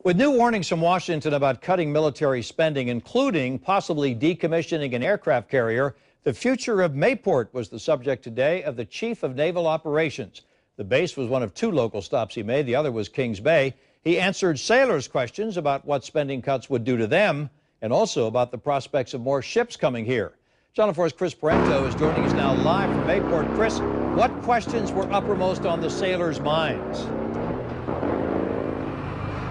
With new warnings from Washington about cutting military spending, including possibly decommissioning an aircraft carrier, the future of Mayport was the subject today of the Chief of Naval Operations. The base was one of two local stops he made. The other was Kings Bay. He answered sailors' questions about what spending cuts would do to them and also about the prospects of more ships coming here. Channel 4's Chris Parento is joining us now live from Mayport. Chris, what questions were uppermost on the sailors' minds?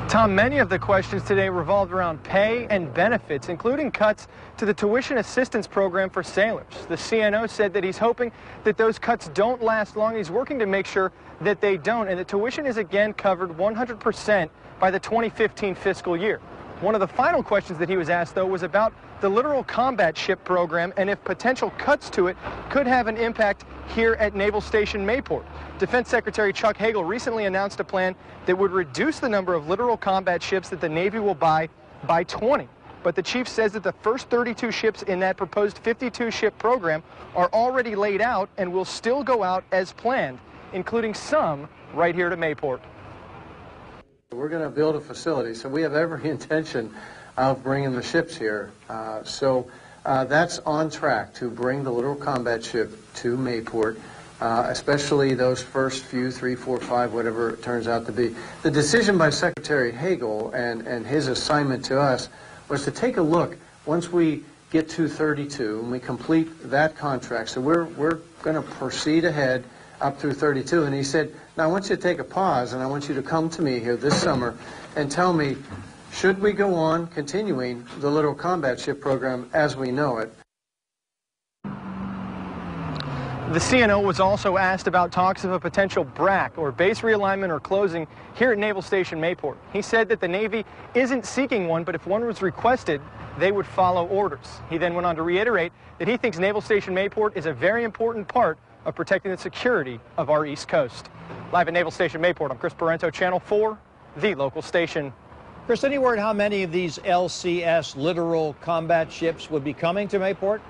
Tom, many of the questions today revolved around pay and benefits, including cuts to the tuition assistance program for sailors. The CNO said that he's hoping that those cuts don't last long. He's working to make sure that they don't, and the tuition is again covered 100% by the 2015 fiscal year. One of the final questions that he was asked, though, was about the littoral combat ship program and if potential cuts to it could have an impact here at Naval Station Mayport. Defense Secretary Chuck Hagel recently announced a plan that would reduce the number of littoral combat ships that the Navy will buy by 20. But the chief says that the first 32 ships in that proposed 52-ship program are already laid out and will still go out as planned, including some right here to Mayport. We're going to build a facility, so we have every intention of bringing the ships here. That's on track to bring the littoral combat ship to Mayport, especially those first few, 3, 4, 5, whatever it turns out to be. The decision by Secretary Hagel and his assignment to us was to take a look once we get to 32 and we complete that contract. So we're going to proceed ahead up through 32, and he said, now I want you to take a pause and I want you to come to me here this summer and tell me, should we go on continuing the littoral combat ship program as we know it? The CNO was also asked about talks of a potential BRAC, or base realignment or closing, here at Naval Station Mayport. He said that the Navy isn't seeking one, but if one was requested, they would follow orders. He then went on to reiterate that he thinks Naval Station Mayport is a very important part of protecting the security of our East Coast. Live at Naval Station Mayport, I'm Chris Parento, Channel 4, the local station. Chris, any word how many of these LCS littoral combat ships would be coming to Mayport?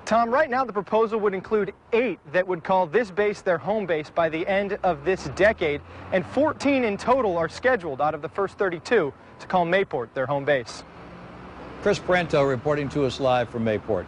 Tom, right now the proposal would include 8 that would call this base their home base by the end of this decade, and 14 in total are scheduled out of the first 32 to call Mayport their home base. Chris Parento reporting to us live from Mayport.